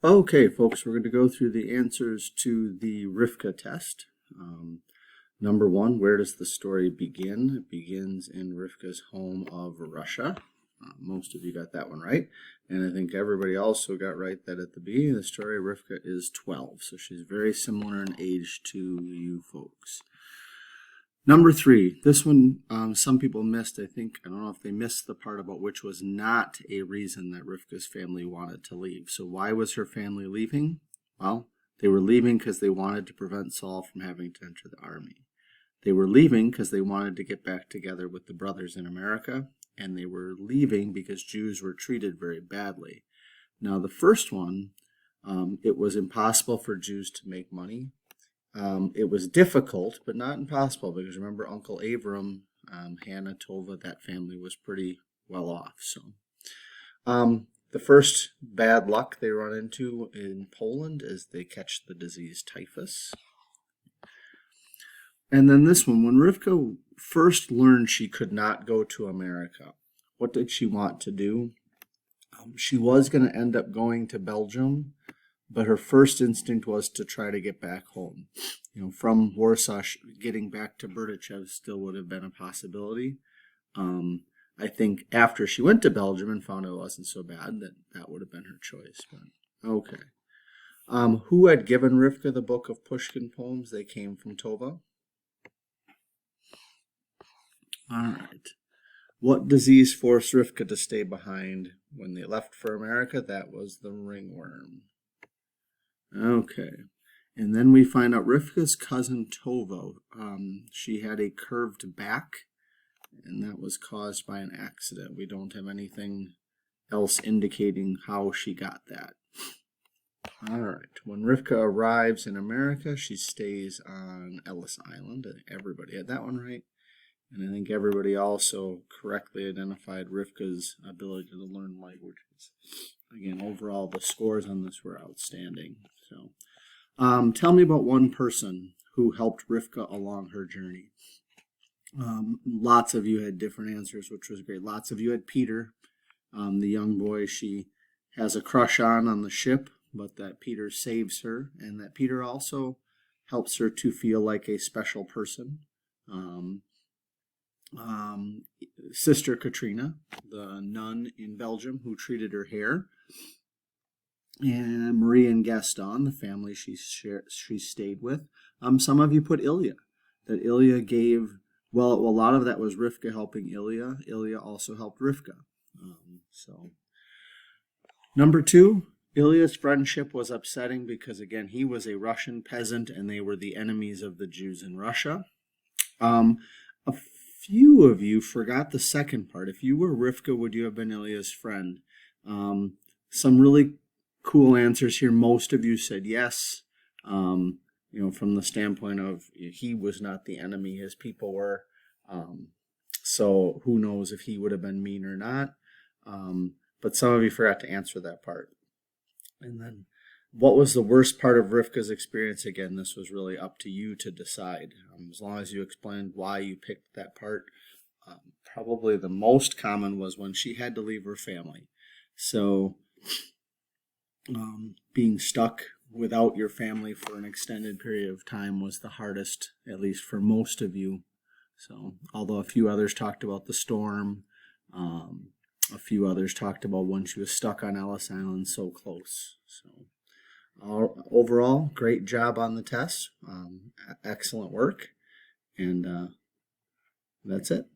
Okay, folks, we're going to go through the answers to the Rifka test. Number one, where does the story begin? It begins in Rifka's home of Russia. Most of you got that one right. And I think everybody also got right that at the beginning of the story, Rifka is 12. So she's very similar in age to you folks. Number three, this one some people missed. I don't know if they missed the part about which was not a reason that Rifka's family wanted to leave. So why was her family leaving? Well, they were leaving because they wanted to prevent Saul from having to enter the army. They were leaving because they wanted to get back together with the brothers in America, and they were leaving because Jews were treated very badly. Now, the first one, it was impossible for Jews to make money. It was difficult, but not impossible, because remember Uncle Abram, Hannah, Tova, that family was pretty well off. So the first bad luck they run into in Poland is they catch the disease typhus. And then this one, when Rivka first learned she could not go to America, what did she want to do? She was going to end up going to Belgium, but her first instinct was to try to get back home. From Warsaw, getting back to Berdichev still would have been a possibility. I think after she went to Belgium and found it wasn't so bad, that would have been her choice. But okay. Who had given Rivka the book of Pushkin poems? They came from Tova. All right. What disease forced Rivka to stay behind when they left for America? That was the ringworm. Okay. And then we find out Rivka's cousin Tova, she had a curved back, and that was caused by an accident. We don't have anything else indicating how she got that. All right. When Rivka arrives in America, she stays on Ellis Island. Everybody had that one right. And I think everybody also correctly identified Rivka's ability to learn languages. Again, overall, the scores on this were outstanding. So, tell me about one person who helped Rivka along her journey. Lots of you had different answers, which was great. Lots of you had Peter, the young boy she has a crush on the ship, but that Peter saves her, and that Peter also helps her to feel like a special person. Sister Katrina, the nun in Belgium who treated her hair, and Marie and Gaston, the family she stayed with. Some of you put Ilya, that Ilya gave, well, a lot of that was Rivka helping Ilya. Ilya also helped Rivka. Number two, Ilya's friendship was upsetting because, again, he was a Russian peasant and they were the enemies of the Jews in Russia. A few of you forgot the second part. If you were Rivka, would you have been Ilya's friend? Some really cool answers here. Most of you said yes. From the standpoint of he was not the enemy, his people were. So who knows if he would have been mean or not. But some of you forgot to answer that part. And then, what was the worst part of Rivka's experience? Again, this was really up to you to decide. As long as you explained why you picked that part. Probably the most common was when she had to leave her family. So, being stuck without your family for an extended period of time was the hardest, at least for most of you. So, although a few others talked about the storm, a few others talked about when she was stuck on Ellis Island so close. So, overall, great job on the test. Excellent work. And that's it.